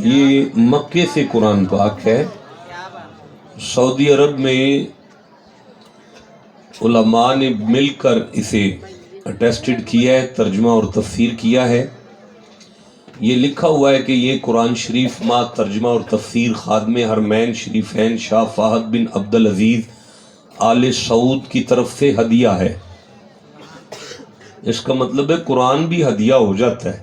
یہ مکے سے قرآن پاک ہے. سعودی عرب میں علماء نے مل کر اسے اٹیسٹڈ کیا ہے، ترجمہ اور تفسیر کیا ہے. یہ لکھا ہوا ہے کہ یہ قرآن شریف ما ترجمہ اور تفسیر خادم حرمین شریفین شاہ فہد بن عبدالعزیز آل سعود کی طرف سے ہدیہ ہے. اس کا مطلب ہے قرآن بھی ہدیہ ہو جاتا ہے.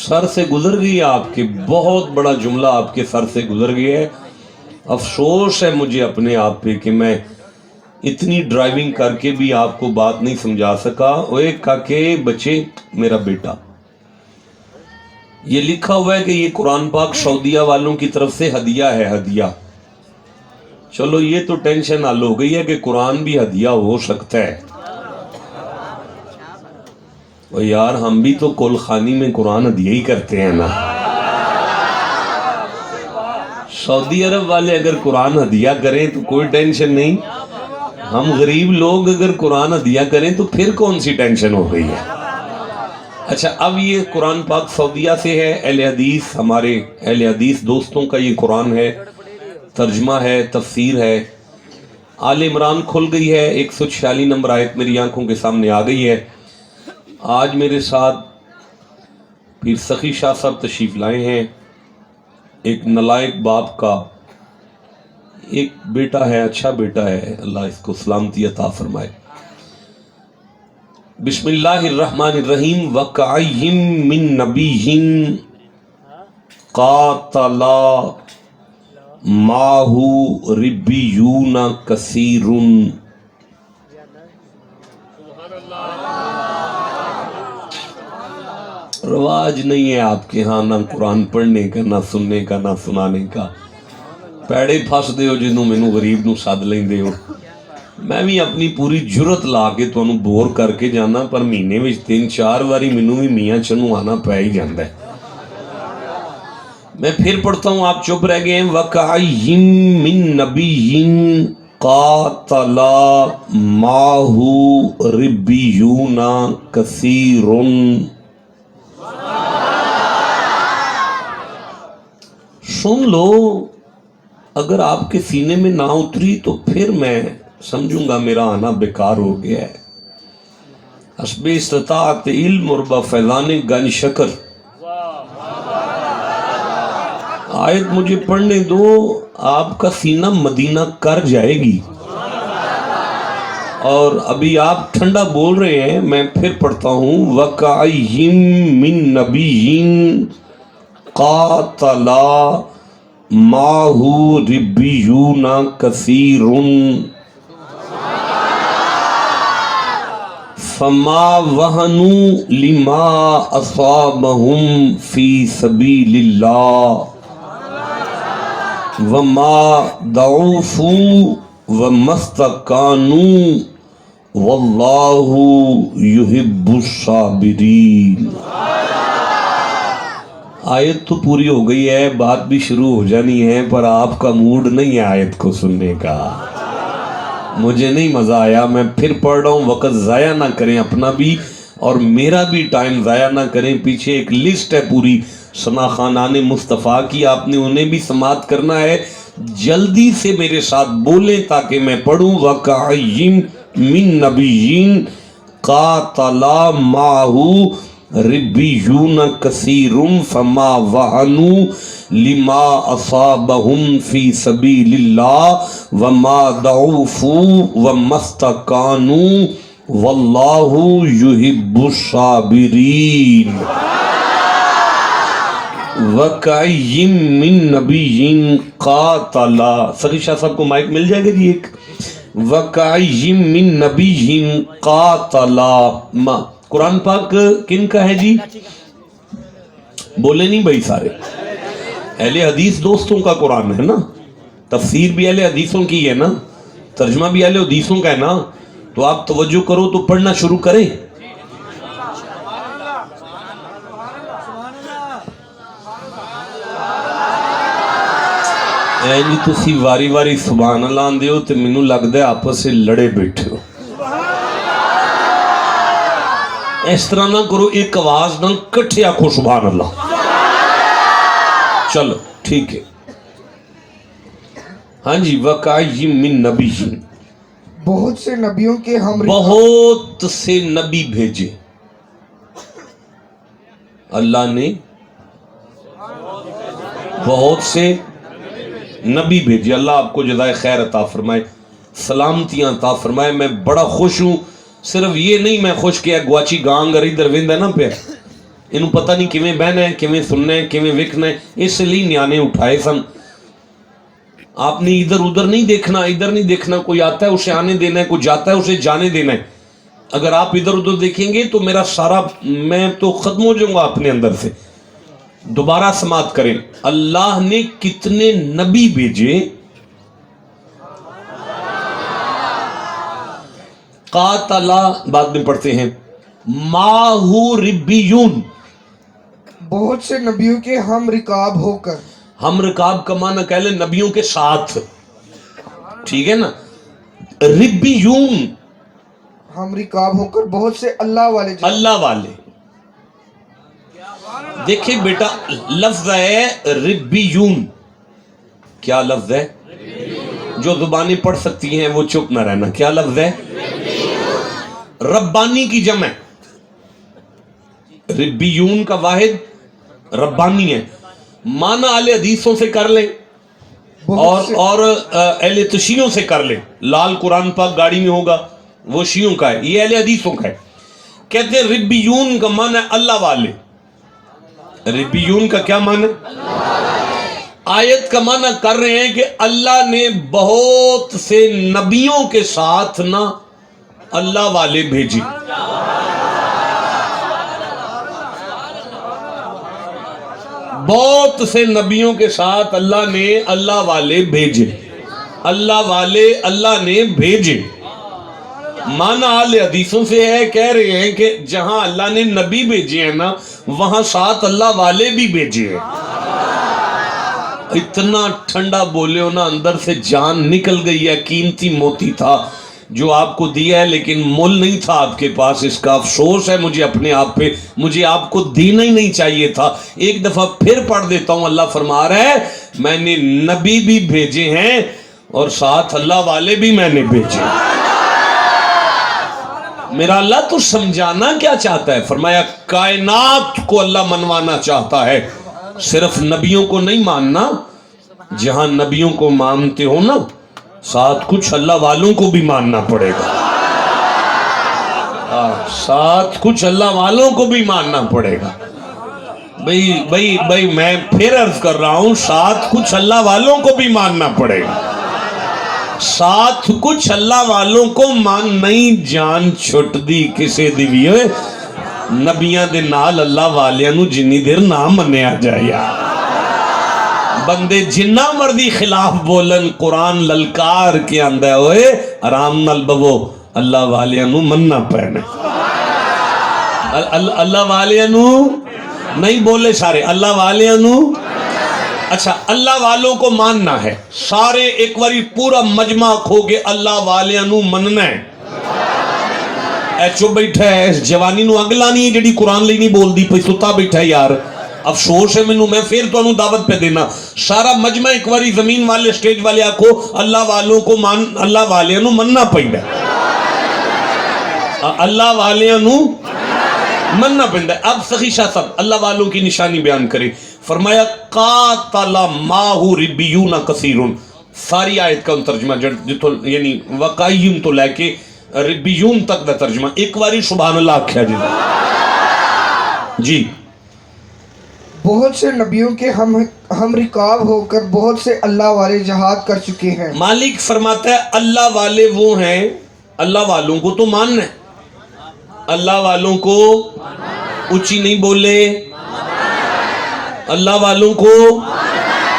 سر سے گزر گئی آپ کے، بہت بڑا جملہ آپ کے سر سے گزر گیا ہے. افسوس ہے مجھے اپنے آپ پہ کہ میں اتنی ڈرائیونگ کر کے بھی آپ کو بات نہیں سمجھا سکا. اوے کاکے بچے، میرا بیٹا، یہ لکھا ہوا ہے کہ یہ قرآن پاک سعودیہ والوں کی طرف سے ہدیہ ہے. ہدیہ، چلو یہ تو ٹینشن حل ہو گئی ہے کہ قرآن بھی ہدیہ ہو سکتا ہے. اور یار ہم بھی تو کل خانی میں قرآن ہدیہ ہی کرتے ہیں نا. سعودی عرب والے اگر قرآن ہدیہ کریں تو کوئی ٹینشن نہیں، ہم غریب لوگ اگر قرآن ہدیہ کریں تو پھر کون سی ٹینشن ہو گئی ہے. اچھا، اب یہ قرآن پاک سعودیہ سے ہے. اہل حدیث، ہمارے اہل حدیث دوستوں کا یہ قرآن ہے، ترجمہ ہے، تفسیر ہے. آل عمران کھل گئی ہے، 146 نمبر آیت میری آنکھوں کے سامنے آ گئی ہے. آج میرے ساتھ پیر سخی شاہ صاحب تشریف لائے ہیں. ایک نلائق باپ کا ایک بیٹا ہے، اچھا بیٹا ہے، اللہ اس کو سلامتی عطا فرمائے. بسم اللہ الرحمن الرحیم. وَكَأَيِّن مِّن نَبِيٍّ قَاتَلَ مَعَهُ رِبِّيُّونَ كَثِيرٌ. رواج نہیں ہے آپ کے ہاں نہ قرآن پڑھنے کا، نہ سننے کا، نہ سنانے کا. پیڑے پھس دے ہو جنہوں مینوں غریب نو سد لیں دے ہو. میں بھی اپنی پوری جرت لا کے تو انہوں بور کر کے جانا، پر مہینے میں 3-4 واری مینوں بھی میاں چنوں آنا پہ ہی جاندہ ہے. میں پھر پڑھتا ہوں، آپ چپ رہ گئے ہیں. وَكَأَيِّن مِّن نَبِيٍّ قَاتَلَ مَعَهُ رِبِّيُّونَ كَثِيرٌ. سن لو، اگر آپ کے سینے میں نہ اتری تو پھر میں سمجھوں گا میرا آنا بیکار ہو گیا ہے. حسب استطاعت علم اور بفیضان گنج شکر. آیت مجھے پڑھنے دو، آپ کا سینہ مدینہ کر جائے گی. اور ابھی آپ ٹھنڈا بول رہے ہیں، میں پھر پڑھتا ہوں. وَكَأَيِّن مِّن نَبِيٍّ قَاتَلَ مَعَهُ رِبِّيُّونَ كَثِيرٌ فَمَا وَهَنُوا لِمَا أَصَابَهُمْ فِي سَبِيلِ اللَّهِ وَمَا ضَعُفُوا وَمَا اسْتَكَانُوا وَاللَّهُ يُحِبُّ الصَّابِرِينَ. آیت تو پوری ہو گئی ہے، بات بھی شروع ہو جانی ہے، پر آپ کا موڈ نہیں ہے آیت کو سننے کا. مجھے نہیں مزہ آیا. میں پھر پڑھ رہا ہوں. وقت ضائع نہ کریں اپنا بھی اور میرا بھی ٹائم ضائع نہ کریں. پیچھے ایک لسٹ ہے پوری ثنا خانان مصطفیٰ کی، آپ نے انہیں بھی سماعت کرنا ہے. جلدی سے میرے ساتھ بولیں تاکہ میں پڑھوں. وَكَأَيِّن مِّن نَبِيٍّ قَاتَلَ مَعَهُ رِبِّيُّونَ كَثِيرٌ فَمَا وَهَنُوا لِمَا أَصَابَهُمْ فِي سَبِيلِ اللَّهِ وَمَا ضَعُفُوا وَمَا اسْتَكَانُوا وَاللَّهُ يُحِبُّ الصَّابِرِينَ. وَكَأَيِّن مِّن نَبِيٍّ قَاتَلَ. سخی شاہ صاحب کو مائک مل جائے گا جی ایک. وَكَأَيِّن مِّن نَبِيٍّ قَاتَلَ. قرآن پاک کن کا ہے جی؟ بولے نہیں بھائی سارے. اہل حدیث دوستوں کا قرآن ہے نا. تفسیر بھی اہل حدیثوں کی ہے نا، ترجمہ بھی اہل حدیثوں کا ہے نا. تو آپ توجہ کرو تو پڑھنا شروع کریں. جی تسی واری واری سبحان اللہ آندے ہو تو مینوں لگدا ہے آپس سے لڑے بیٹھے ہو. اس طرح نہ کرو, ایک آواز نہ کٹھے آکھو سبحان اللہ. چلو ٹھیک ہے. ہاں جی. وَقَعِّ مِن نبی, بہت سے نبیوں کے ہم بہت سے نبی بھیجے اللہ نے, بہت سے نبی بھیجے. اللہ آپ کو جزائے خیر عطا فرمائے, سلامتیاں عطا فرمائے. میں بڑا خوش ہوں. صرف یہ نہیں میں خوش کیا گواچی گانگ اری درویند ہے نا پہ, انہوں پتہ نہیں کیویں بہنا ہے, کیویں سننا ہے, کیویں وکنا ہے. اس لیے نیانے اٹھائے سن. آپ نے ادھر ادھر نہیں دیکھنا, ادھر نہیں دیکھنا. کوئی آتا ہے اسے آنے دینا ہے, کوئی جاتا ہے اسے جانے دینا ہے. اگر آپ ادھر ادھر دیکھیں گے تو میرا سارا, میں تو ختم ہو جاؤں گا اپنے اندر سے. دوبارہ سماعت کریں. اللہ نے کتنے نبی بھیجے. قاتلا بعد میں پڑھتے ہیں, ماہو ربیون, بہت سے نبیوں کے ہم رکاب ہو کر. ہم رکاب کا معنی کہہ لیں نبیوں کے ساتھ, ٹھیک ہے نا. ربیون ہم رکاب ہو کر بہت سے اللہ والے جہاد. اللہ والے. دیکھیں بیٹا لفظ ہے ربیون, کیا لفظ ہے؟ جو زبانیں پڑھ سکتی ہیں وہ چپ نہ رہنا. کیا لفظ ہے؟ ربانی کی جمع. ربیون کا واحد ربانی ہے. معنی اہل حدیثوں سے کر لیں اور اہل تشیعوں سے کر لیں. لال قرآن پاک گاڑی میں ہوگا, وہ شیعوں کا ہے, یہ اہل حدیثوں کا ہے. کہتے ہیں ربیون کا معنی ہے اللہ والے. ربیون کا کیا معنی؟ آیت کا معنی کر رہے ہیں کہ اللہ نے بہت سے نبیوں کے ساتھ نہ اللہ والے بھیجے. بہت سے نبیوں کے ساتھ اللہ نے اللہ والے بھیجے. اللہ والے اللہ نے بھیجے. معنی اہل حدیثوں سے ہے, کہہ رہے ہیں کہ جہاں اللہ نے نبی بھیجے ہیں نا, وہاں ساتھ اللہ والے بھی بھیجے ہیں. اتنا ٹھنڈا بولے ہو نا, اندر سے جان نکل گئی ہے. قیمتی موتی تھا جو آپ کو دیا ہے, لیکن مول نہیں تھا آپ کے پاس. اس کا افسوس ہے مجھے اپنے آپ پہ, مجھے آپ کو دینا ہی نہیں چاہیے تھا. ایک دفعہ پھر پڑھ دیتا ہوں. اللہ فرما رہا ہے میں نے نبی بھی بھیجے ہیں اور ساتھ اللہ والے بھی میں نے بھیجے. میرا اللہ تو سمجھانا کیا چاہتا ہے؟ فرمایا کائنات کو اللہ منوانا چاہتا ہے, صرف نبیوں کو نہیں ماننا. جہاں نبیوں کو مانتے ہو نا, ساتھ کچھ اللہ والوں کو بھی ماننا پڑے گا. ساتھ کچھ اللہ والوں کو بھی ماننا پڑے گا. بھئی میں پھر عرض کر رہا ہوں, ساتھ کچھ اللہ والوں کو بھی ماننا پڑے گا. ساتھ کچھ اللہ والوں کو مان نہیں جان چھٹ دی کسے دی بھی ہوئے نبیاں دے نال اللہ والیاں نو جنی دیر نہ منیا جائے. بندے جنہ مردی خلاف بولن, قرآن للکار کے اندے ہوئے آرام نال ببو اللہ والیاں نو مننا پہنے. اللہ والیاں نو نہیں بولے سارے, اللہ والیاں نو. اچھا اللہ والوں کو ماننا ہے, سارے ایک واری پورا مجمع کھو کے اللہ والیاں نو مننا ہے. اے چو بیٹھا ہے اس جوانی نو اگلا نہیں جڑی قرآن لی نہیں بول دی پہ ستا بیٹھا ہے یار. افسوس ہے منو, میں پھر تو انہوں دعوت پہ دینا. سارا مجمع ایک واری زمین والے سٹیج والے آکھو اللہ والوں کو اللہ والیاں نو مننا پہندا ہے. اللہ والیاں نو مننا پہندا ہے. اب سخی شاہ صاحب اللہ والوں کی نشانی بیان کرے. فرمایا قاتل ماہو ربیون کثیرون. ساری آیت کا ترجمہ جتو یعنی وقائیم تو لے کے ربیون تک دا ترجمہ ایک واری سبحان اللہ آکھیا جی. بہت سے نبیوں کے ہم رکاب ہو کر بہت سے اللہ والے جہاد کر چکے ہیں. مالک فرماتا ہے اللہ والے وہ ہیں, اللہ والوں کو تو ماننا ہے, اللہ والوں کو اونچی نہیں بولے, اللہ والوں کو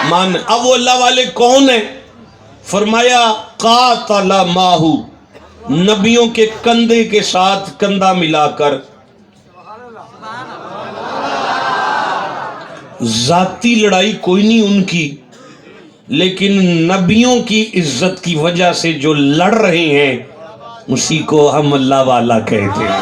ماننا. اب وہ اللہ والے کون ہیں؟ فرمایا قاتل ماہو, نبیوں کے کندھے کے ساتھ کندھا ملا کر. ذاتی لڑائی کوئی نہیں ان کی, لیکن نبیوں کی عزت کی وجہ سے جو لڑ رہے ہیں اسی کو ہم اللہ والا کہتے ہیں.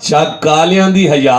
ਚੱਕ ਕਾਲਿਆਂ ਦੀ ਹਯਾ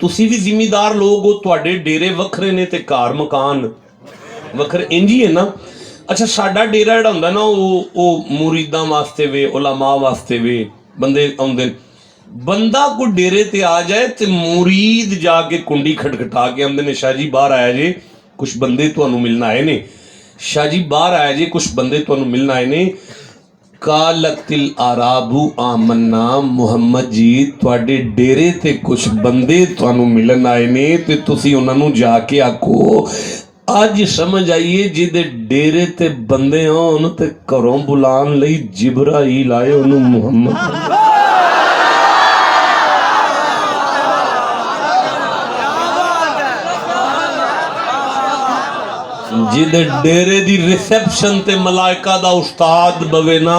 ਤੁਸੀਂ ਵੀ ਜ਼ਿਮੀਦਾਰ ਲੋਕ ਹੋ, ਤੁਹਾਡੇ ਡੇਰੇ ਵੱਖਰੇ ਨੇ ਤੇ ਘਰ ਮਕਾਨ ਵੱਖਰੇ, ਇੰਜ ਹੀ ਹੈ ਨਾ। ਅੱਛਾ, ਸਾਡਾ ਡੇਰਾ ਜਿਹੜਾ ਹੁੰਦਾ ਨਾ ਉਹ ਮੁਰੀਦਾਂ ਵਾਸਤੇ ਵੇ, ਉਲਾਮਾ ਵਾਸਤੇ ਵੇ, ਬੰਦੇ ਆਉਂਦੇ ਨੇ। ਬੰਦਾ ਕੋਈ ਡੇਰੇ ਤੇ ਆ ਜਾਏ ਤੇ ਮੁਰੀਦ ਜਾ ਕੇ ਕੁੰਡੀ ਖਟਖਟਾ ਕੇ ਆਉਂਦੇ ਨੇ, ਸ਼ਾਹ ਜੀ ਬਾਹਰ ਆਇਆ ਜੇ, ਕੁਛ ਬੰਦੇ ਤੁਹਾਨੂੰ ਮਿਲਣ ਆਏ ਨੇ। ਸ਼ਾਹ ਜੀ ਬਾਹਰ ਆਇਆ ਜੇ, ਕੁਛ ਬੰਦੇ ਤੁਹਾਨੂੰ ਮਿਲਣ ਆਏ ਨੇ। ਕਾਲਤਿਲ ਆਰਾਬੂ ਆਮਨਾ, ਮੁਹੰਮਦ ਜੀ ਤੁਹਾਡੇ ਡੇਰੇ ਤੇ ਕੁਛ ਬੰਦੇ ਤੁਹਾਨੂੰ ਮਿਲਣ ਆਏ ਨੇ ਤੇ ਤੁਸੀਂ ਉਹਨਾਂ ਨੂੰ ਜਾ ਕੇ ਆਖੋ ਅੱਜ ਸਮਝ ਆਈਏ ਜਿਹਦੇ ਡੇਰੇ ਤੇ ਬੰਦੇ ਹੋਣ ਤੇ ਘਰੋਂ ਬੁਲਾਉਣ ਲਈ ਜਿਬਰਾਈਲ ਆਏ, ਉਹਨੂੰ ਮੁਹੰਮਦ। ਜਿਹਦੇ ਡੇਰੇ ਦੀ ਰਿਸੈਪਸ਼ਨ ਤੇ ਮਲਾਇਕਾ ਦਾ ਉਸਤਾਦ ਬਵੇ ਨਾ,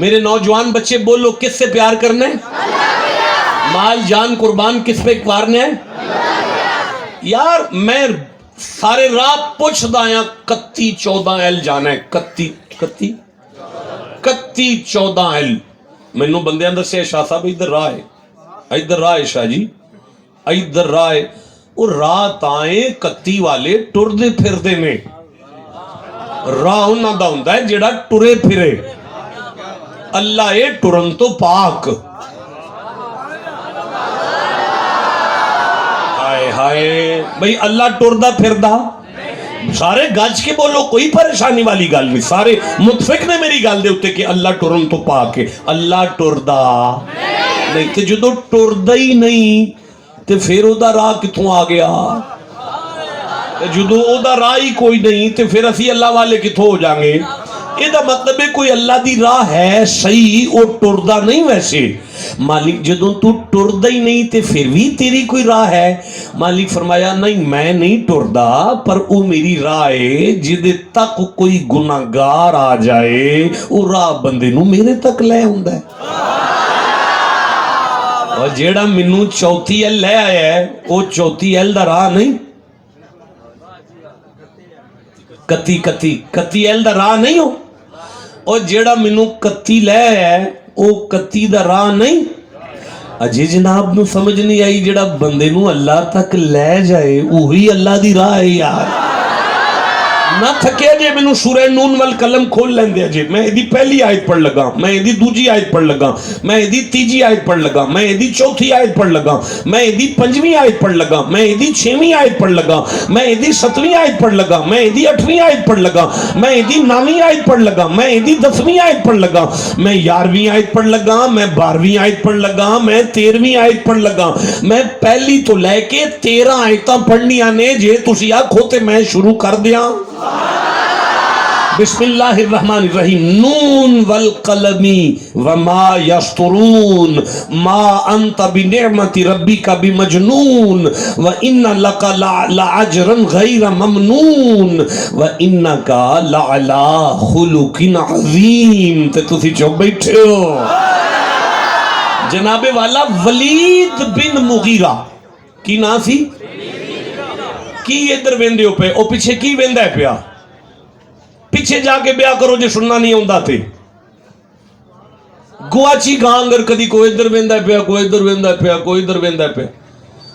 میرے نوجوان بچے بولو کس سے پیار کرنا ہے؟ مال جان قربان کس پہ مارنا ہے؟ یار میں سارے رات پوچھ دایا 31-14 جانا ہے، 31-14 مینوں بندیاں دسے شاہ صاحب ادھر راہ ہے، ادھر راہ ہے شاہ جی، ادھر راہ ہے۔ وہ رات آئے 31 والے ٹردے پھردے نے، راہ انہاں دا ہوندا ہے جڑا ٹرے پھرے، اللہ اے ٹرن تو پاک۔ ہائے ہائے بھئی اللہ ٹردا پھردا، سارے گج کے بولو، کوئی پریشانی والی گل نہیں، سارے متفق نے میری گل دے اتے کہ اللہ ٹرن تو پاک ہے۔ اللہ ٹردا نہیں تے جدو ٹردا ہی نہیں تے پھر او دا راہ کتوں آ گیا؟ جدو او دا راہ ہی کوئی نہیں تے پھر اسی اللہ والے کتوں ہو جائیں گے؟ یہ دا مطلب ہے کوئی اللہ دی راہ ہے صحیح، او ٹردا نہیں ویسے۔ مالک جدوں تو ٹردا ہی نہیں تے پھر بھی تیری کوئی راہ ہے؟ مالک فرمایا نہیں میں نہیں ٹردا، پر او میری راہ ہے جدے تک کوئی گناہگار آ جائے او راہ بندے نو میرے تک لے ہوندا ہے۔ اور جیڑا منو چوتھی ایل لے آیا ہے او چوتھی ایل دا راہ نہیں، کتی ایل دا راہ نہیں ہو، اور جیڑا منو کتی لے آیا ہے او کتی دا راہ نہیں۔ اجے جناب نو سمجھ نہیں آئی جیڑا بندے نو اللہ تک لے جائے وہی اللہ دی راہ ہے یار۔ نہ تھکے جے منو سورہ نون والقلم کھول لیں دے جے، میں ایدی پہلی آیت پڑھ لگا، میں ایدی دوجی آیت پڑھ لگا، میں ایدی تیجی آیت پڑھ لگا، میں ایدی چوتھی آیت پڑھ لگا، میں ایدی پنجویں آیت پڑھ لگا، میں ایدی 6ویں آیت پڑھ لگا، میں ایدی 7ویں آیت پڑھ لگا، میں ایدی 8ویں آیت پڑھ لگا، میں ایدی 9ویں آیت پڑھ لگا، میں ایدی 10ویں آیت پڑھ لگا، میں 11ویں آیت پڑھ لگا، میں 12ویں آیت پڑھ لگا، میں 13ویں آیت پڑھ لگا، میں پہلی تو لے کے 13 آیتاں پڑھنی آنے جے تسی آکھو تے میں شروع کر دیاں۔ بسم اللہ الرحمن الرحیم، نون والقلمی وما یسطرون ما انت بنعمت ربک بمجنون وان لک لعجرا غیر ممنون وانک لعلی خلق عظیم۔ تے تسی چپ بیٹھے ہو۔ جناب والا ولید بن مغیرہ کی نا سی کی ادھر ویندے ہو پہ، او پیچھے کی ویندا ہے پیا؟ پیچھے جا کے بیاہ کرو جو سننا نہیں ہوندہ تھے۔ گواچی گانگر کدی کوئی ادھر ویندہ پیا، کوئی ادھر ویندہ پیا، کوئی ادھر ویندہ پیا۔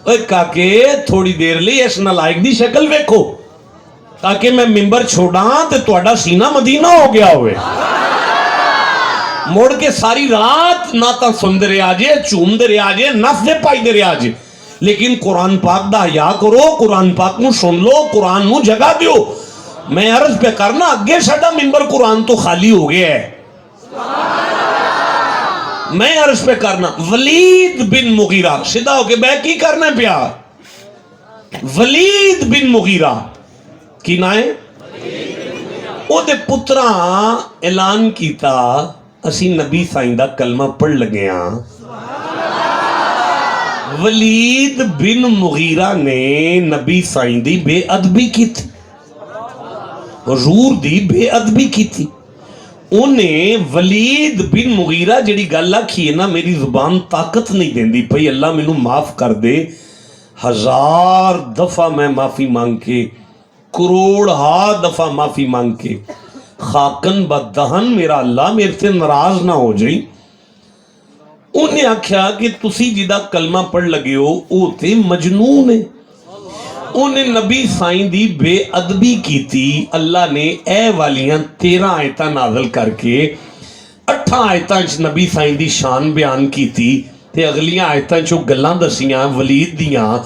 اے کاکے تھوڑی دیر لی اس نالائق دی شکل ویکھو تاکہ میں ممبر چھوڑاں تے تواڈا سینہ مدینہ ہو گیا ہوئے۔ موڑ کے ساری رات ناتا سندے رہے آجے، چوم دے رہے آجے، نف دے پائی دے رہے آجے، لیکن قرآن پاک دا حیا کرو، قرآن پاک نو سن لو، قرآن نو جگہ دیو۔ میں عرض پہ کرنا اگے ساڈا ممبر قرآن تو خالی ہو گیا ہے۔ میں عرض پہ کرنا ولید بن مغیرہ سیدھا ہو کے بے کی کرنا پیا؟ ولید بن مغیرہ کی نائے او دے پتراں اعلان کیتا اسی نبی سائیں دا کلمہ پڑھ لگے ہاں۔ ولید بن مغیرہ نے نبی سائیں دی بے ادبی کی تھی، حضور دی بے ادبی کی تھی۔ انہیں ولید بن مغیرہ جڑی گل آکھی ہے نا میری زبان طاقت نہیں دیندی پئی، اللہ مینوں معاف کر دے، 1000 دفعہ میں معافی مانگ کے، کروڑ دفعہ معافی مانگ کے، خاکن بدہن میرا اللہ میرے سے ناراض نہ ہو جائیں۔ انہیں آکھیا کہ تسی جدہ کلمہ پڑھ لگے ہو او تے مجنون ہے۔ انہیں نبی سائیں دی بے ادبی کی تھی، اللہ نے اے والیاں 13 آیتاں نازل کر کے 8 آیتاں نبی سائیں دی شان بیان کی تھی، تے اگلیاں آیتاں چو گلاں دسیاں ولید دیاں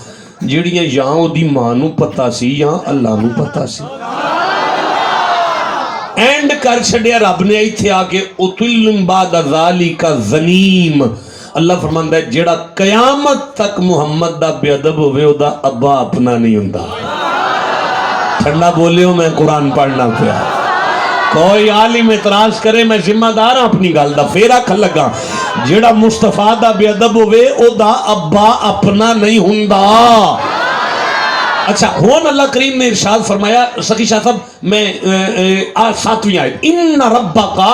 جڑیاں یا او دی ماں نو پتہ سی یا اللہ نو پتہ سی۔ اینڈ کر چھڑیا رب نے ایتھے آکے اتل بعد ذالک زنیم، اللہ فرماندہ ہے جیڑا قیامت تک محمد دا بے ادب ہوئے او دا ابا اپنا نہیں ہوندہ۔ ٹھنڈا بولے ہو میں قرآن پڑھنا پیا، کوئی عالم اعتراض کرے میں ذمہ دار اپنی گل دا، پھر آکھ لگا جیڑا مصطفیٰ دا بے ادب ہوئے او دا ابا اپنا نہیں ہوندہ۔ اچھا ہون اللہ کریم نے ارشاد فرمایا، سخی شاہ صاحب میں 7ویں آیت، ان ربکا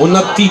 29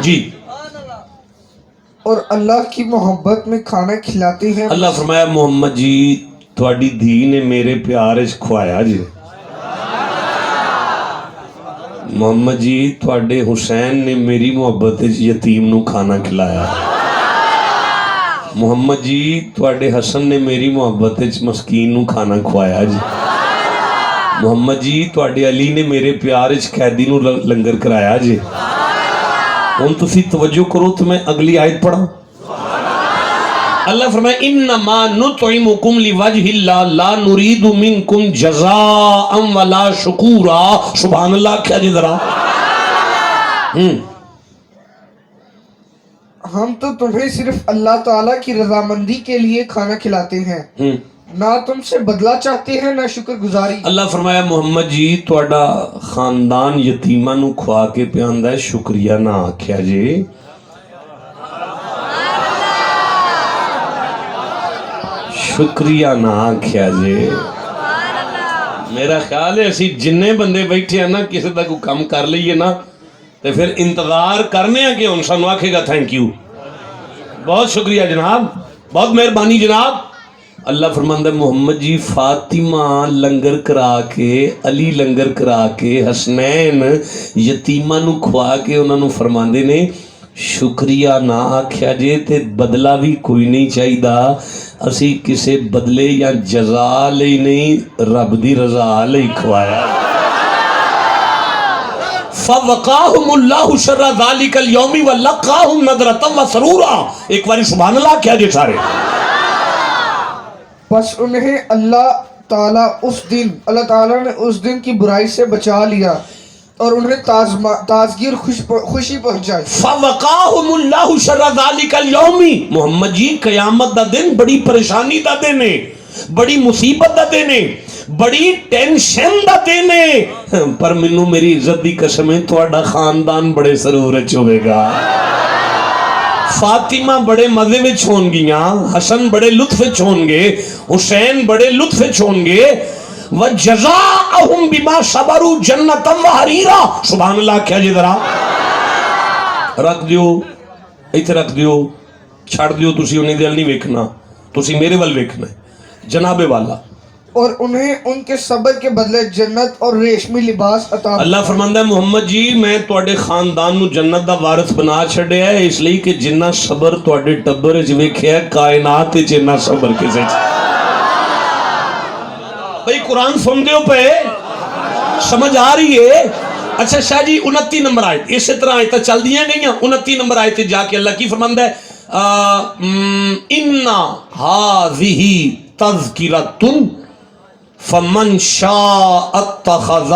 جی اور اللہ کی محبت میں کھانا کھلاتے ہیں. اللہ فرمایا محمد جی تھوڑی دھی نے میرے پیار وچ کھوایا جی. محمد جی تھوڑے حسین نے میری محبت وچ یتیم نو کھانا کھلایا. محمد جی تھوڑے حسن نے میری محبت وچ مسکین نو کھانا کھوایا جی. محمد جی تھوڑے علی نے میرے پیار وچ قیدی نو لنگر کرایا جی. ہن تسی توجہ کرو تو میں اگلی آیت پڑھاں. اللہ فرمائے انما نطعمکم لوجہ اللہ لا نرید منکم جزاء ولا شکورا. سبحان اللہ کیا جی ذرا. ہم تو تمہیں صرف اللہ تعالیٰ کی رضامندی کے لیے کھانا کھلاتے ہیں, نہ تم سے بدلہ چاہتے ہیں نہ شکر گزاری. اللہ فرمایا محمد جی تھوڑا خاندان یتیماں نو کھوا کے پیاندا ہے, شکریہ نہ آکھیا جی. شکریہ نہ آکھیا جی. میرا خیال ہے اسی جننے بندے بیٹھے ہیں نا کسی دا کوئی کم کر لئیے نا تو پھر انتظار کرنے ہیں کہ ان سانو آکھے گا تھینک یو, بہت شکریہ جناب, بہت مہربانی جناب. اللہ فرماندہ محمد جی فاطمہ لنگر کرا کے, علی لنگر کرا کے, حسنین یتیمہ نو کھوا کے انہوں نے فرماندے نے شکریہ نہ آکھیا جے تے بدلہ بھی کوئی نہیں چاہی دا. اسی کسے بدلے یا جزا لئی نہیں رب دی رضا لئی کھوایا. فَوَقَاهُمُ اللَّهُ شَرَّ ذَلِكَ الْيَوْمِ وَلَقَّاهُمْ نَضْرَةً وَسُرُورًا. ایک باری سبحان اللہ کیا جے سارے. بس انہیں اللہ تعالیٰ نے اس دن کی برائی سے بچا لیا اور انہیں تازگی اور خوشی پہنچائی. فَوَقَاهُمُ اللَّهُ شَرَّ ذَلِكَ الْيَوْمِ. محمد جی قیامت دا دن بڑی پریشانی دا دن ہے, بڑی مصیبت دا دن ہے, بڑی ٹینشن دا دن ہے, پر منو میری عزت دی قسم ہے تھوڑا خاندان بڑے سرور وچ ہوے گا. فاطمہ بڑے مزے وچ ہون گیاں, حسن بڑے لطف وچ ہون گے, حسین بڑے لطف وچ ہون گے. وَجَزَاءَهُمْ بِمَا صَبَرُوا جَنَّةً وَحَرِيرًا. سبحان اللہ کیا جی ذرا. رکھ دیو ایتھے رکھ دیو, چھڑ دیو, تسی انہیں دل نہیں ویکھنا, تسی میرے ول ویکھنا ہے جناب والا. اور انہیں ان کے صبر کے بدلے جنت اور ریشمی لباس عطا. اللہ فرماندا ہے محمد جی میں تواڈے خاندان نو جنت دا وارث بنا چھڈیا ہے, اس لیے کہ جنہ صبر تواڈے ٹبر وچ ویکھیا ہے کائنات وچ اتنا صبر کسے وچ. بھئی قرآن سن دیو پہ سمجھ آ رہی ہے. اچھا شاہ جی 29 نمبر آیت, اسی طرح آیتیں چل دیاں گئیاں. 29 نمبر آیت جا کے اللہ کی فرماندا ہے اِنَّا هَذِهِ تَذْكِرَةٌ فَمَنْ شَاءَ اتَّخَذَ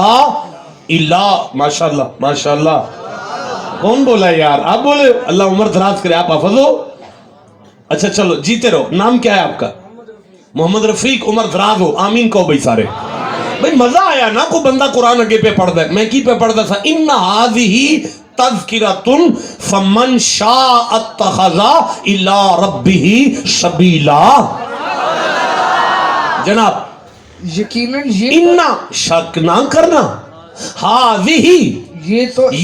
إِلَىٰ. ماشاءاللہ ماشاءاللہ. کون بولا ہے یار, آپ بولے. اللہ عمر دراز کرے, آپ حافظ ہو. اچھا چلو جیتے رہو. نام کیا ہے آپ کا؟ محمد رفیق عمر دراز ہو. آمین کہو بھئی سارے. بھئی مزہ آیا نا کو بندہ قرآن اگے پہ پڑھ دے. میں کی پہ پڑھ دا تھا اِنَّ هَذِهِ تَذْكِرَةٌ فَمَنْ شَاءَ اتَّخَذَ إِلَىٰ رَبِّهِ سَبِيلًا. جناب یقیناً اِنَّا شک نہ کرنا, هَذِهِ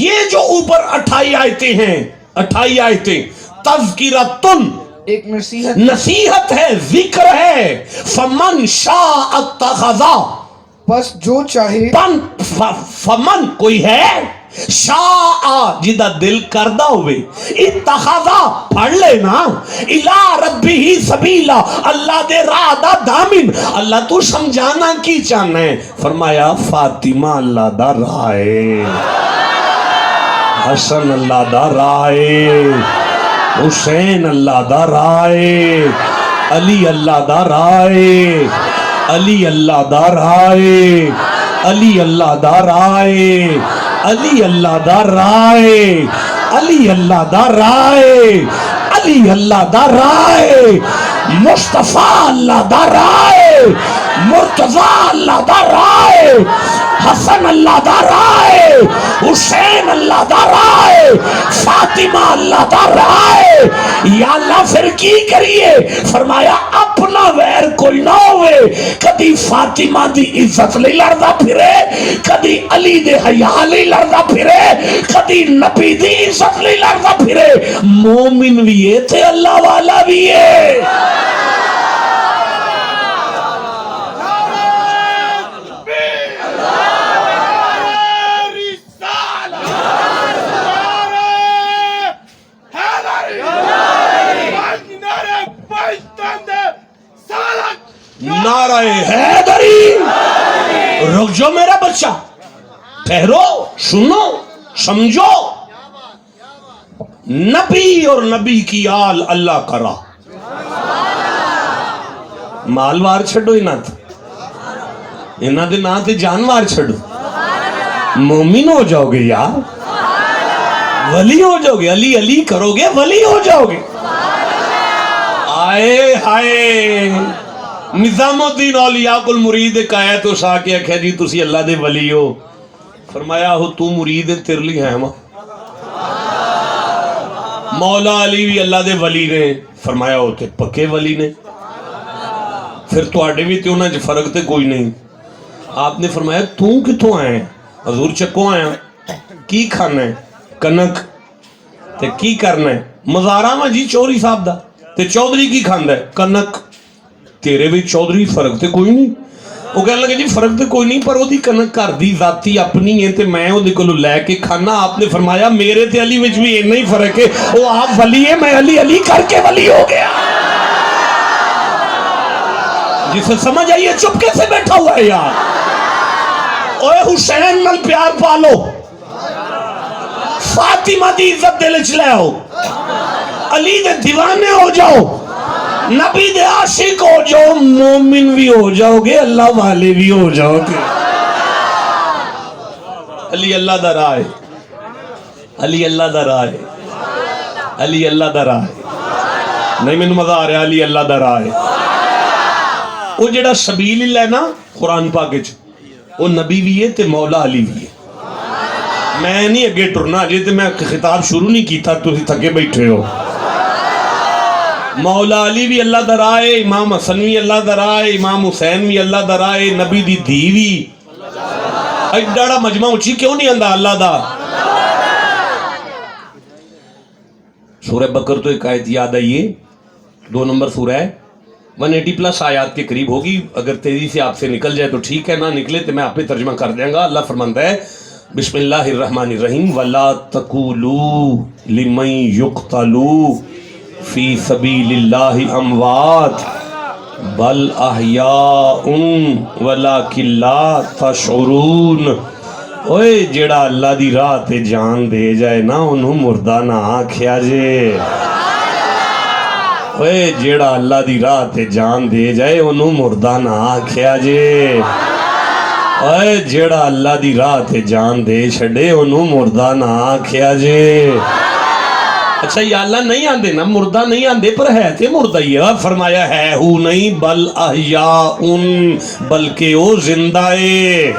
یہ جو اوپر 28 آیتیں ہیں, 28 آیتیں تذکرۃ ایک نصیحت ہے, ذکر ہے. فمن شاء اتخذ بس جو چاہے, فمن کوئی ہے, شاء جدا دل کردہ ہوئے, اتخذ پڑھ لینا, الہ ربہ سبیلا اللہ دے راہ دا دامن. اللہ تو سمجھانا کی چاہنا ہے. فرمایا فاطمہ اللہ دا راہ ہے, حسن اللہ دا راہ ہے, حسین اللہ دا رائے, علی اللہ دا رائے, علی اللہ دا رائے, علی اللہ دا رائے, علی اللہ دا رائے, علی اللہ دا رائے, علی اللہ دا رائے, مصطفیٰ اللہ دا رائے, مرتضیٰ اللہ دا رائے, حسن اللہ دا رائے، حسین اللہ دا رائے، فاطمہ اللہ دا رائے، یا اللہ پھر کی کریے؟ فرمایا اپنا ویر کوئی نہ ہوئے، کدی فاطمہ دی عزت لئی لڑدا پھرے، کدی علی دے حیا لئی لڑدا پھرے، کدی نبی دی عزت لئی لڑدا پھرے، مومن بھی ہے تے اللہ والا بھی ہے۔ نعرہ حیدری، رک جو میرا بچہ، ٹھہرو، سنو، سمجھو، نبی اور نبی کی آل اللہ کرا، مال وار چھڑو انہاں دے نا تے جانوار چھڑو، مومن ہو جاؤ گے یار، ولی ہو جاؤ گے، علی علی کرو گے ولی ہو جاؤ گے۔ آئے ہائے، نظام الدین اولیاء کل مرید ایک آیا تو سا کے آکھیا جی تسی اللہ دے ولی ہو، فرمایا ہو تو مرید تیر لی ہے ماں۔ مولا علی بھی اللہ دے ولی نے، فرمایا ہوتے پکے ولی نے، پھر تو آڈے بھی تے انہاں جو فرق تے کوئی نہیں۔ آپ نے فرمایا تو کتوں آئے ہیں؟ حضور چکوں آیا کی کھانا ہے؟ کنک تے کی کرنا ہے؟ مزارہ میں جی چوری صاحب دا تے چودری کی کھاندہ ہے؟ کنک۔ تیرے بھی چودری فرق تے کوئی نہیں؟ وہ کہنے لگے جی فرق تے کوئی نہیں، پر وہ دی کنک کر دی ذاتی اپنی ہے تے میں وہ دی کلو لے کے کھانا۔ آپ نے فرمایا میرے تے علی وچ بھی نہیں فرق ہے، وہ آپ ولی ہے، میں علی علی کر کے ولی ہو گیا۔ جسے سمجھ آئیے چپ کیسے بیٹھا ہوا ہے یار؟ اوے حسین نال پیار پالو، فاطمہ دی عزت دل چ لے آؤ، علی دے دیوانے ہو جاؤ، نبی دے عاشق ہو جاؤ، مومن بھی ہو جاؤ گے، اللہ والے بھی ہو جاؤ گے۔ علی اللہ دا راہ ہے، علی اللہ دا راہ ہے، علی اللہ دا راہ ہے، نہیں میں مزہ آ رہا، علی اللہ دا راہ ہے۔ وہ جڑا سبیل اللہ ہے نا قرآن پاک وچ، وہ نبی بھی ہے تے مولا علی بھی ہے۔ میں نہیں اگے ٹرنا، جے تے میں خطاب شروع نہیں کیتا تو ہی تھکے بیٹھے ہو۔ مولا علی بھی اللہ دا راہ ہے، امام حسن بھی اللہ دا راہ ہے، امام حسین بھی اللہ دا راہ ہے، نبی دی دھی بھی۔ ایڈاڑا مجمع اچھی کیوں نہیں آندا اللہ دا؟ سورہ بکر تو ایک آیت یاد آئیے، 2 نمبر سورہ ہے، 180 پلس آیات کے قریب ہوگی، اگر تیزی سے آپ سے نکل جائے تو ٹھیک ہے، نہ نکلے تو میں آپ پہ ترجمہ کر دیں گا۔ اللہ فرماندا ہے بسم اللہ الرحمن الرحیم وَلَا تَقُولُوا لِمَن يُقْتَلُوا فِي سَبِيلِ اللَّهِ أَمْوَاتٌ بَلْ أَحْيَاءٌ وَلَكِن لَّا تَشْعُرُونَ۔ اوئے جڑا اللہ دی راہ تے جان دے جائے نا انہوں مردہ نہ آکھیا جے، اوئے جڑا اللہ دی راہ تے جان دے جائے انہوں مردہ نہ آکھیا جے، اوئے جڑا اللہ دی راہ تے جان دے چھڑے انہوں مردہ نہ آکھیا جے۔ اچھا یا اللہ نہیں آندے نا، مردہ نہیں آندے، پر ہے تے مردہ ہی ہے۔ فرمایا ہے ہو نہیں بل احیاءن، بلکہ او زندہ ہے۔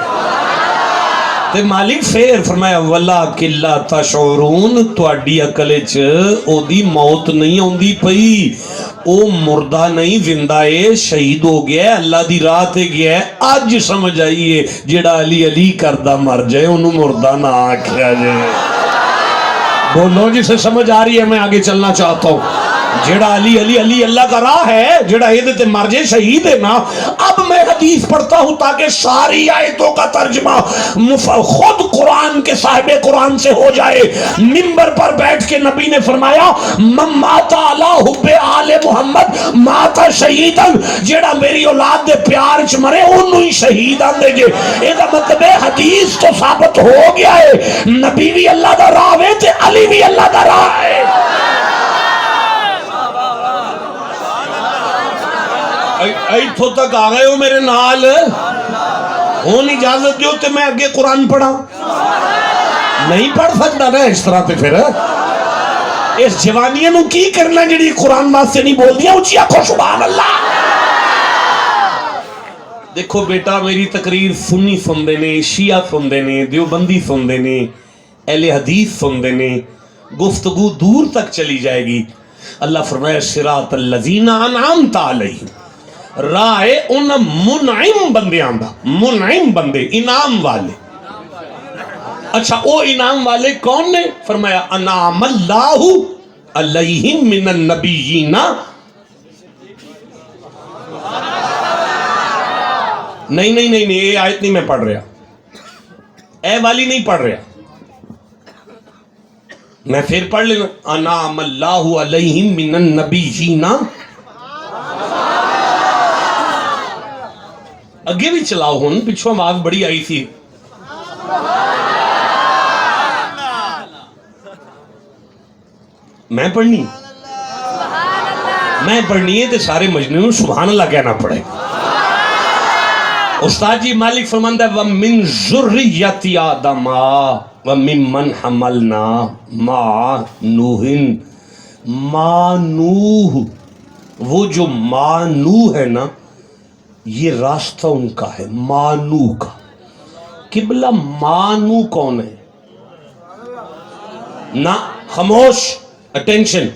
تے مالک پھر فرمایا وَلَكِن لَّا تَشْعُرُونَ، تواڈی عقل وچ او دی موت نہیں اوندی پئی، او مردہ نہیں زندہ ہے، شہید ہو گیا ہے، اللہ دی راہ تے گیا ہے۔ آج سمجھ آئیے جڑا علی علی کردہ مر جائے انہوں مردہ نہ آکھیا جائے۔ بولو جسے سمجھ آ رہی ہے، میں آگے چلنا چاہتا ہوں۔ جڑا علی علی علی اللہ کا راہ ہے، جڑا یہ دیتے مر جائے شہید ہے نا۔ اب میں حدیث پڑھتا ہوں تاکہ ساری آیتوں کا ترجمہ خود قرآن کے صاحب قرآن سے ہو جائے۔ منبر پر بیٹھ کے نبی نے فرمایا من مات علی حب آل محمد مات شہیدن، جڑا میری اولاد دے پیار چ مرے انہوں ہی شہید آن دے جے۔ یہ مطلب حدیث تو ثابت ہو گیا ہے، نبی بھی اللہ دا راہ ہے تے علی بھی اللہ دا راہ ہے۔ ایتھوں تک آ گئے ہو میرے نال؟ ہون اجازت دیو تے میں اگے قرآن پڑھا؟ نہیں پڑھ سکتا نا اس طرح تے پھر اس جوانیاں نو کی کرنا جڑی قرآن واسطے نہیں بول دیا؟ اچھی آکھو سبحان اللہ۔ دیکھو بیٹا میری تقریر سنی سندے نے، شیعہ سندے نے، دیوبندی سندے نے، اہل حدیث سندے نے، گفتگو دور تک چلی جائے گی. اللہ فرمایا صراط الذین انعمت علیہم، راہ ان منعم بندیاں دا، منعم بندے انعام والے. اچھا وہ انعام والے کون نے؟ فرمایا انعم اللہ علیہم من النبیین. نہیں یہ آیت نہیں میں پڑھ رہا، اے والی نہیں پڑھ رہا، میں پھر پڑھ لینا. انعم اللہ علیہم من النبیین. اگے بھی چلاؤ ہن، پچھوں آواز بڑی آئی تھی. میں پڑھنی ہے تو سارے مجنون سبحان اللہ کہنا پڑے. استاد جی مالک فرماندہ ہے وَمِن ذُرِّيَّةِ آدَمَ وَمِمَّنْ حَمَلْنَا مَعَ نُوحٍ. مَا نوح، وہ جو ماں نوح ہے نا، یہ راستہ ان کا ہے ماں نوح کا. قبلہ ماں نوح کون ہے؟ نہ خاموش، اٹینشن،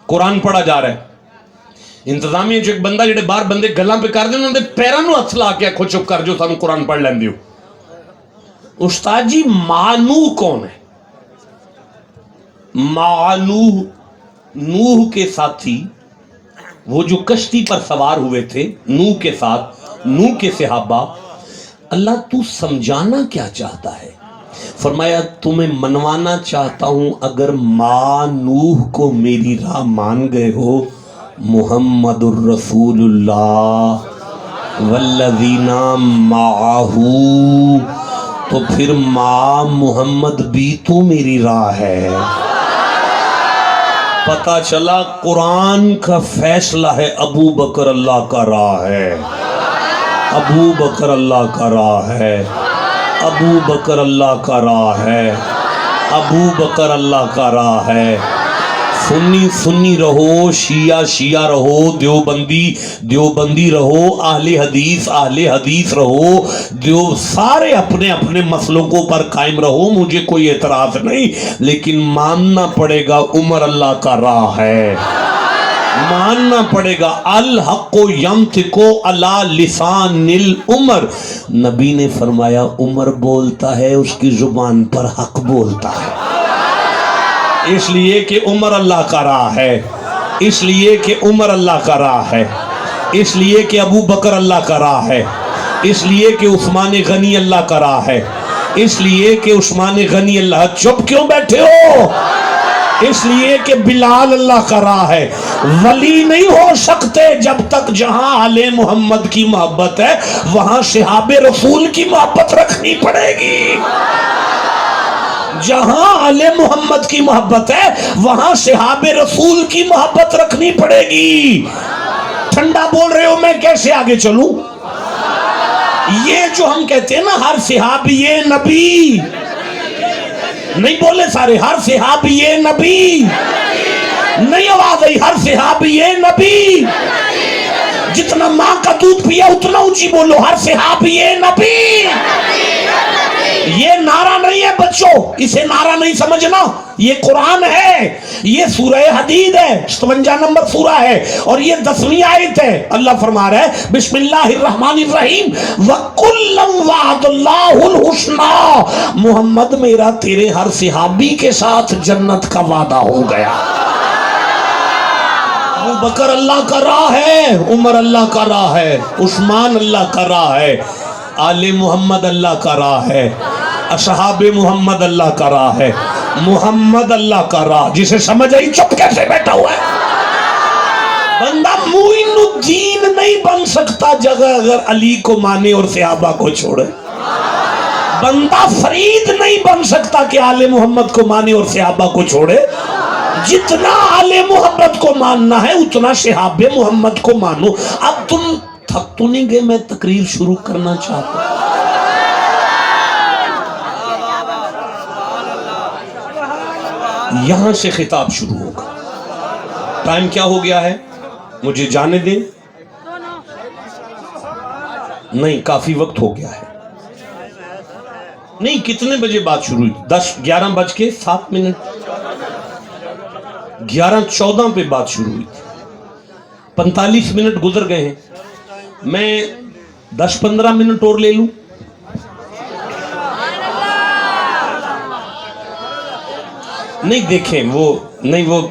قرآن پڑھا جا رہا ہے. انتظامیہ جو ایک بندہ جڑے باہر بندے گلاں پہ کر دیں انہوں نے پیرانو ہتھ لا کے آکھو چپ کر جو سانو قرآن پڑھ لین دیو. استاد جی مانوح کون ہے؟ مانوح نوح کے ساتھی، وہ جو کشتی پر سوار ہوئے تھے نوح کے ساتھ، نوح کے صحابہ. اللہ تو سمجھانا کیا چاہتا ہے؟ فرمایا تمہیں منوانا چاہتا ہوں، اگر ماں نوح کو میری راہ مان گئے ہو، محمد الرسول اللہ والذین معہ، تو پھر ماں محمد بھی تو میری راہ ہے. پتہ چلا قرآن کا فیصلہ ہے ابو بکر اللہ کا راہ ہے، ابو بکر اللہ کا راہ ہے، ابو بکر اللہ کا راہ ہے، ابو بکر اللہ کا راہ ہے. سنی سنی رہو، شیعہ شیعہ رہو، دیوبندی دیوبندی رہو، اہل حدیث رہو، سارے اپنے اپنے مسلوں کو پر قائم رہو، مجھے کوئی اعتراض نہیں، لیکن ماننا پڑے گا عمر اللہ کا راہ ہے، ماننا پڑے گا. الحق ینطق علی لسان العمر. نبی نے فرمایا عمر بولتا ہے اس کی زبان پر حق بولتا ہے، اس لیے کہ عمر اللہ کا راہ ہے، اس لیے کہ عمر اللہ کا راہ ہے، اس لیے کہ ابو بکر اللہ کا راہ ہے، اس لیے کہ عثمان غنی اللہ کا راہ ہے، اس لیے کہ عثمان غنی اللہ. چپ کیوں بیٹھے ہو؟ اس لیے کہ بلال اللہ کا راہ ہے. ولی نہیں ہو سکتے جب تک جہاں آل محمد کی محبت ہے وہاں صحاب رسول کی محبت رکھنی پڑے گی. جہاں آل محمد کی محبت ہے وہاں صحاب رسول کی محبت رکھنی پڑے گی. ٹھنڈا بول رہے ہو، میں کیسے آگے چلوں؟ یہ جو ہم کہتے ہیں نا ہر صحابی نبی، نہیں بولے سارے، ہر صحابی نبی، نہیں آواز آئی، ہر صحابی نبی. جتنا ماں کا دودھ پیا اتنا اونچی بولو، ہر صحابی نبی. یہ نعرہ نہیں ہے بچوں، اسے نعرہ نہیں سمجھنا، یہ قرآن ہے، یہ سورہ حدید ہے، 57 نمبر سورہ ہے اور یہ 10ویں آیت ہے. اللہ فرما رہا ہے بسم اللہ الرحمن الرحیم وَكُلًّا وَعَدَ اللَّهُ الْحُسْنَى. محمد میرا تیرے ہر صحابی کے ساتھ جنت کا وعدہ ہو گیا. ابو بکر اللہ کا راہ ہے، عمر اللہ کا راہ ہے، عثمان اللہ کا راہ ہے، آل محمد اللہ کا راہ ہے، اصحاب محمد اللہ کا راہ ہے، محمد اللہ کا راہ. جسے سمجھ آئی چپ کیسے بیٹھا ہوا ہے؟ بندہ معین الدین نہیں بن سکتا جگہ اگر علی کو مانے اور صحابہ کو چھوڑے. بندہ فرید نہیں بن سکتا کہ آل محمد کو مانے اور صحابہ کو چھوڑے. جتنا آل محمد کو ماننا ہے اتنا صحاب محمد کو مانو. اب تم تھک تو نہیں گئے؟ میں تقریر شروع کرنا چاہتا ہوں. یہاں سے خطاب شروع ہوگا. ٹائم کیا ہو گیا ہے مجھے جانے دیں. نہیں کافی وقت ہو گیا ہے. نہیں کتنے بجے بات شروع ہوئی؟ 11:07. 11:14 پہ بات شروع ہوئی تھی. 45 منٹ گزر گئے ہیں. میں 10-15 منٹ اور لے لوں؟ نہیں دیکھیں وہ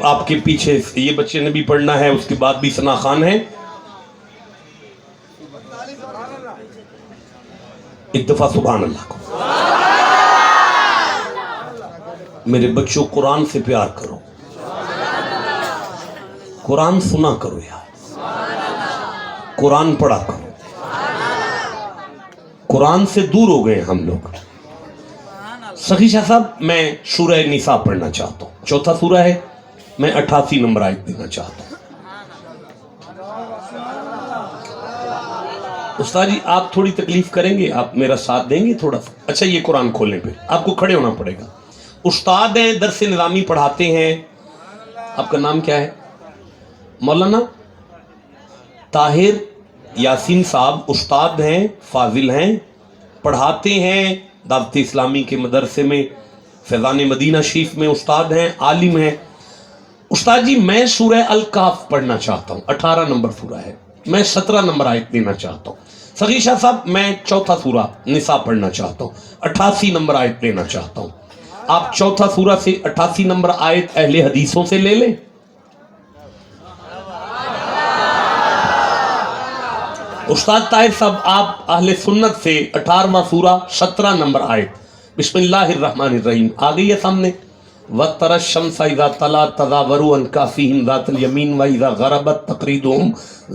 آپ کے پیچھے یہ بچے نے بھی پڑھنا ہے, اس کے بعد بھی ثنا خان ہے. ایک دفعہ سبحان اللہ کو. میرے بچوں قرآن سے پیار کرو, قرآن سنا کرو یار, قرآن پڑھا کرو. قرآن سے دور ہو گئے ہم لوگ. سخی شاہ صاحب میں سورہ نساء پڑھنا چاہتا ہوں, 4تھا سورہ ہے, میں 88 نمبر آیت دینا چاہتا ہوں. استاد جی آپ تھوڑی تکلیف کریں گے, آپ میرا ساتھ دیں گے تھوڑا سا؟ اچھا یہ قرآن کھولنے پہ آپ کو کھڑے ہونا پڑے گا. استاد ہیں, درس نظامی پڑھاتے ہیں. آپ کا نام کیا ہے؟ مولانا طاہر یاسین صاحب. استاد ہیں, فاضل ہیں, پڑھاتے ہیں دعوت اسلامی کے مدرسے میں, فیضان مدینہ شریف میں استاد ہیں, عالم ہیں. استاد جی میں سورہ الکاف پڑھنا چاہتا ہوں, 18 نمبر سورہ ہے, میں 17 نمبر آیت دینا چاہتا ہوں. سخی شاہ صاحب میں 4تھا سورہ نساء پڑھنا چاہتا ہوں, 88 نمبر آیت دینا چاہتا ہوں. آپ 4تھا سورہ سے 88 نمبر آیت اہل حدیثوں سے لے لیں. استاد طاہر صاحب آپ اہل سنت سے 18واں سورہ 17 نمبر آیت, بسم اللہ الرحمن الرحیم آ گئی ہے سامنے. وَتَرَى الشَّمْسَ إِذَا طَلَعَتْ تَزَاوَرُ عَنْ كَهْفِهِمْ ذَاتَ الْيَمِينِ وَإِذَا غَرَبَتْ تَقْرِضُهُمْ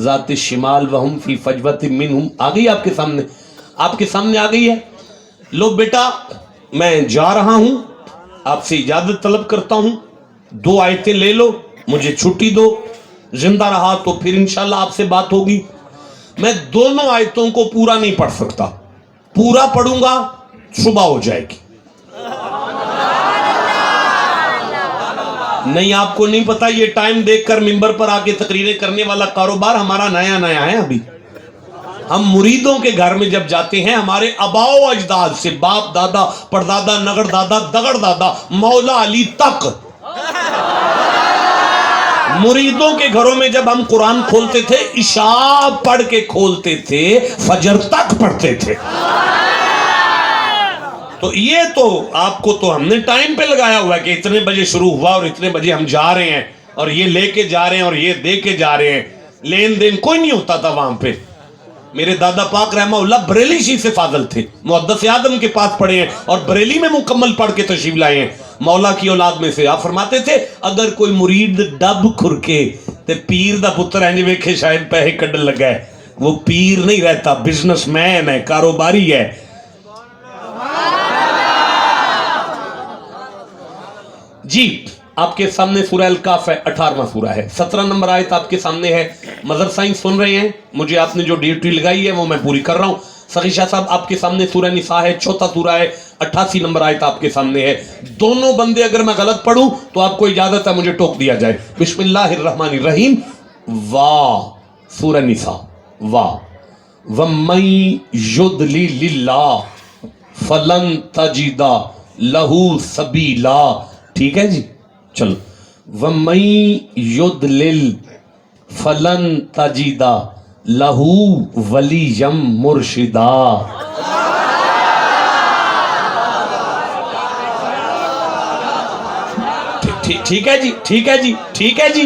ذَاتَ الشِّمَالِ وَهُمْ فِي فَجْوَةٍ مِّنْهُمْ. آ گئی آپ کے سامنے, آپ کے سامنے آ گئی ہے. لو بیٹا میں جا رہا ہوں, آپ سے اجازت طلب کرتا ہوں, 2 آیتیں لے لو, مجھے چھٹی دو. زندہ رہا تو پھر انشاءاللہ آپ سے بات ہوگی. میں دونوں آیتوں کو پورا نہیں پڑھ سکتا, پورا پڑھوں گا صبح ہو جائے گی. نہیں آپ کو نہیں پتا, یہ ٹائم دیکھ کر ممبر پر آ کے تقریریں کرنے والا کاروبار ہمارا نیا نیا ہے. ابھی ہم مریدوں کے گھر میں جب جاتے ہیں, ہمارے آباؤ اجداد سے, باپ دادا پردادا نگڑ دادا دگڑ دادا مولا علی تک, مریدوں کے گھروں میں جب ہم قرآن کھولتے تھے عشاء پڑھ کے کھولتے تھے, فجر تک پڑھتے تھے. تو یہ تو آپ کو تو ہم نے ٹائم پہ لگایا ہوا ہے کہ اتنے بجے شروع ہوا اور اتنے بجے ہم جا رہے ہیں, اور یہ لے کے جا رہے ہیں اور یہ دے کے جا رہے ہیں. لین دین کوئی نہیں ہوتا تھا وہاں پہ. میرے دادا پاک رحمہ اللہ بریلی شیخ سے فاضل تھے, محدث اعظم کے پاس پڑھے ہیں اور بریلی میں مکمل پڑھ کے تشریف لائے ہیں, مولا کی اولاد میں سے. آپ فرماتے تھے اگر کوئی مرید ڈب کھرکے تے پیر دا پتر ہے ویکھے شاید پیسے کڈن لگا ہے, وہ پیر نہیں رہتا, بزنس مین ہے, کاروباری ہے. جی آپ کے سامنے سورہ الکاف ہے, 18واں سورہ ہے, 17 نمبر آیت آپ کے سامنے ہے. مدر سائنس سن رہے ہیں, مجھے آپ نے جو ڈیوٹی لگائی ہے وہ میں پوری کر رہا ہوں. سخی شاہ صاحب آپ کے سامنے سورہ نساء ہے, 4تھا سورہ ہے, 88 نمبر آیت آپ کے سامنے ہے. دونوں بندے اگر میں غلط پڑھوں تو آپ کو اجازت ہے مجھے ٹوک دیا جائے. بسم اللہ الرحمن الرحیم. واہ سورہ نساء. واہ وَمَن يُضْلِلِ اللَّهُ فَلَن تَجِدَ لَهُ سَبِيلًا. ٹھیک ہے جی, چلو. وَمَن يُضْلِلْ فَلَن تَجِدَ لَهُ وَلِيًّا مُرْشِدًا. ٹھیک ہے جی, ٹھیک ہے جی, ٹھیک ہے جی,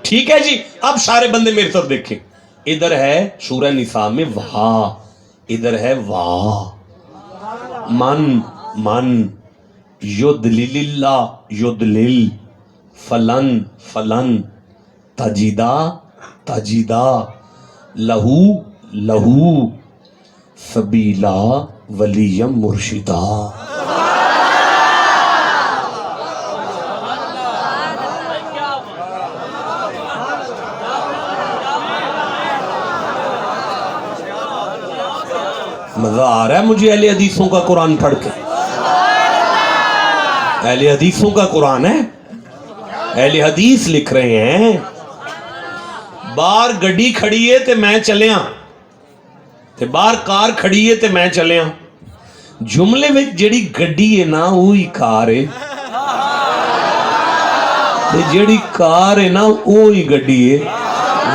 ٹھیک ہے جی. اب سارے بندے میری طرف دیکھیں. ادھر ہے سورہ نساء میں واہ, ادھر ہے واہ. من یدلل اللہ یدلل فلن تجدا لہو سبیلا ولیم مرشدا. مزہ آ رہا ہے مجھے اہل حدیثوں کا قرآن پڑھ کے. اہل حدیثوں کا قرآن ہے, اہل حدیث لکھ رہے ہیں. باہر گڈی کھڑی ہے تے میں چلیاں ਤੇ ਬਾਹਰ ਕਾਰ ਖੜੀ ਹੈ ਤੇ ਮੈਂ ਚੱਲਿਆ ਜੁਮਲੇ ਵਿੱਚ ਜਿਹੜੀ ਗੱਡੀ ਹੈ ਨਾ ਉਹ ਹੀ ਕਾਰ ਹੈ ਤੇ ਜਿਹੜੀ ਕਾਰ ਹੈ ਨਾ ਉਹ ਹੀ ਗੱਡੀ ਹੈ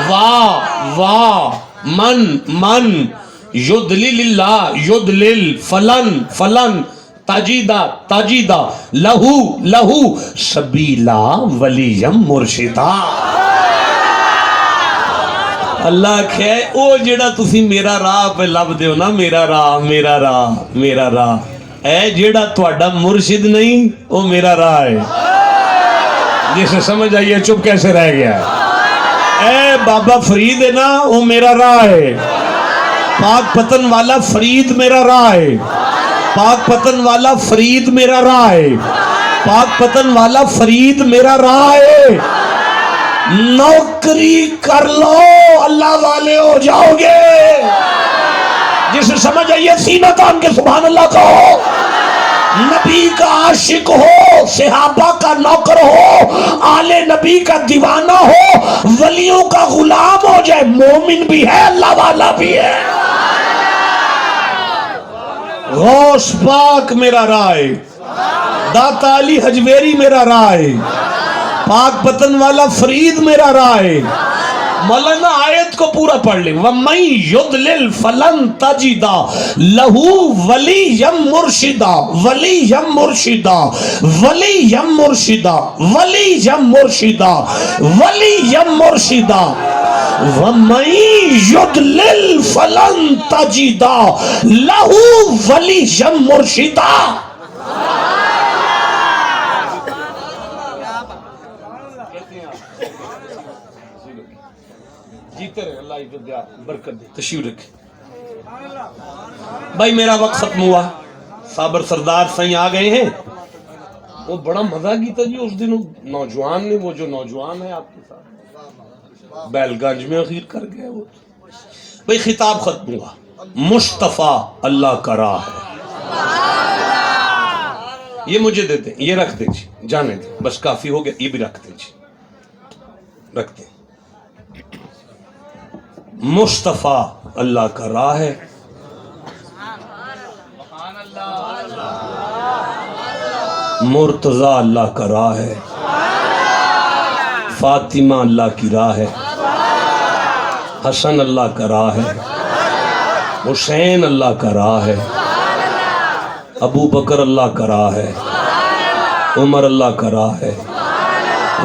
ਵਾਹ ਵਾਹ من من یدلللہ یدلل فلن فلن تجیدہ تجیدہ لہو لہو سبیلا ولیم مرشدہ اللہ کہے او جڑا تسی میرا راہ پہ لب دیو نا میرا راہ میرا راہ میرا راہ اے جڑا تواڈا مرشد نہیں او میرا راہ ہے جسے سمجھ آئیے چپ کیسے رہ گیا ہے اے بابا فرید ہے نا وہ میرا راہ ہے پاک پتن والا فرید میرا راہ ہے پاک پتن والا فرید میرا راہ ہے پاک پتن والا فرید میرا راہ ہے نوکری کر لو اللہ والے ہو جاؤ گے جسے سمجھ آئیے سینہ تان کے سبحان اللہ کہو نبی کا عاشق ہو صحابہ کا نوکر ہو آل نبی کا دیوانہ ہو ولیوں کا غلام ہو جائے مومن بھی ہے اللہ والا بھی ہے غوث پاک میرا رائے داتا علی حجویری میرا رائے پاک پتن والا فرید میرا رائے مولانا آیت کو پورا پڑھ لیں وَمَن يُضْلِلْ فَلَن تَجِدَ لَهُ وَلِيًّا مُرْشِدًا وَلِيًّا مُرْشِدًا وَلِيًّا مُرْشِدًا وَلِيًّا مُرْشِدًا وَلِيًّا مُرْشِدًا وَمَن يُضْلِلْ فَلَن تَجِدَ لَهُ وَلِيًّا مُرْشِدًا جیتے رہے اللہ عزت دیا برکت دے تشریف رکھے بھائی میرا وقت ختم ہوا صابر سردار سائیں آ گئے ہیں وہ بڑا مزہ کیتا جی اس دن نوجوان نے وہ جو نوجوان ہے آپ کے ساتھ بیل گنج میں اخیر کر گئے وہ بھائی خطاب ختم ہوا مصطفیٰ اللہ کا راہ ہے یہ مجھے دیتے یہ رکھ دیں جی جانے دیں بس کافی ہو گیا یہ بھی رکھ دیں جی رکھ دیں مصطفیٰ اللہ کا راہ ہے مرتضیٰ اللہ کا راہ ہے فاطمہ اللہ کی راہ ہے حسن اللہ کا راہ ہے حسین اللہ کا راہ ہے ابو بکر اللہ کا راہ ہے عمر اللہ کا راہ ہے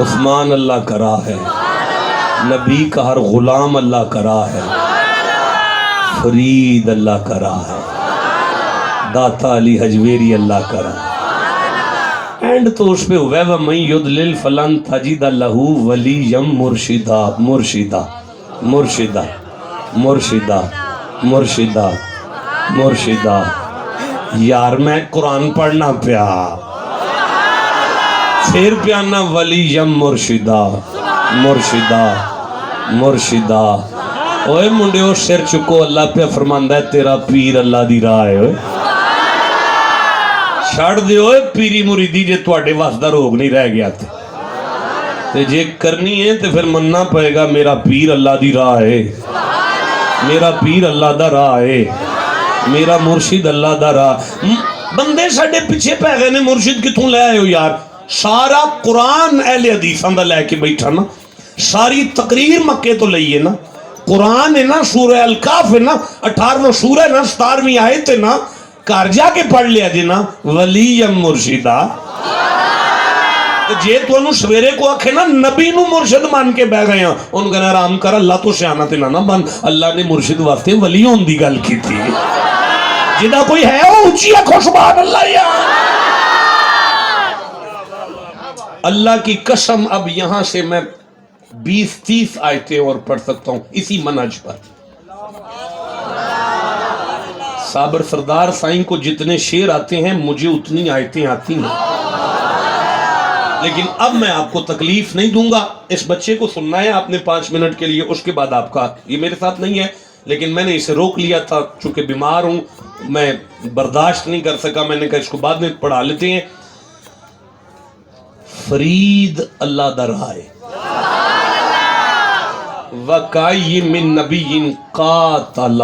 عثمان اللہ کا راہ ہے نبی کا ہر غلام اللہ کا راہ ہے فرید اللہ کا راہ ہے داتا علی حجویری اللہ کا راہ ہے اینڈ تو اس پہ ہوئے وَمَن يُضْلِلْ فَلَن تَجِدَ لَهُ وَلِيًّا مُرْشِدًا مرشدہ مرشدہ مرشدہ مرشدہ مرشدہ یار میں قرآن پڑھنا پیا پھر پیانا وَلِيًّا مرشدہ مرشدہ مرشدہ اوے منڈیو سر چکو اللہ پہ فرماندہ ہے تیرا پیر اللہ دی راہ ہے چھڑ دے اوے پیری مریدی جے تواڈے واسطہ روگ نہیں رہ گیا تے جے کرنی ہے تے پھر مننا پڑے گا میرا پیر اللہ دی راہ ہے میرا پیر اللہ دا راہ ہے میرا مرشد اللہ دا راہ بندے ساڈے پیچھے پہ گئے نے مرشد کتوں لے آئے ہو یار سارا قرآن اہل حدیثاں دا لے کے بیٹھا نا ساری تقریر مکے تو لئیے نا قرآن ہے نا سورہ الکاف ہے نا 18واں سورہ ہے نا 17ویں آیت ہے نا کار جا کے پڑھ لیا جی نا ولی مرشدہ جے تو انہوں سویرے کو آکھے نا نبی نو مرشد مان کے بہ گئے ہیں انہوں کہنا رام کر اللہ تو سیانہ تے نا بن اللہ نے مرشد واسطے ولی ہون دی گل کی تھی جدہ کوئی ہے وہ اونچی اکھو سبحان اللہ یا اللہ کی قسم اب یہاں سے میں 20-30 آیتیں اور پڑھ سکتا ہوں اسی منہج پر صابر سردار سائیں کو جتنے شعر آتے ہیں مجھے اتنی آیتیں آتی ہیں لیکن اب میں آپ کو تکلیف نہیں دوں گا اس بچے کو سننا ہے آپ نے 5 منٹ کے لیے اس کے بعد آپ کا یہ میرے ساتھ نہیں ہے لیکن میں نے اسے روک لیا تھا چونکہ بیمار ہوں میں برداشت نہیں کر سکا میں نے کہا اس کو بعد میں پڑھا لیتے ہیں فرید اللہ دا راہ ہے وَقَيِّ مِن نَبِيٍ قَاتَلَ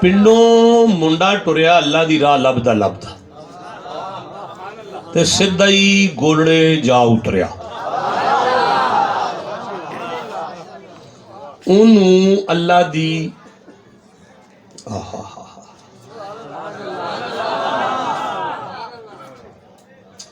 ਪਿੰਡੋਂ ਮੁੰਡਾ ਟੁਰਿਆ ਅੱਲਾ ਦੀ ਰਾਹ ਲੱਭਦਾ ਲੱਭਦਾ ਤੇ ਸਿੱਧਾ ਹੀ ਗੋਲੜੇ ਜਾ ਉਤਰਿਆ। ਉਹਨੂੰ ਅੱਲਾ ਦੀ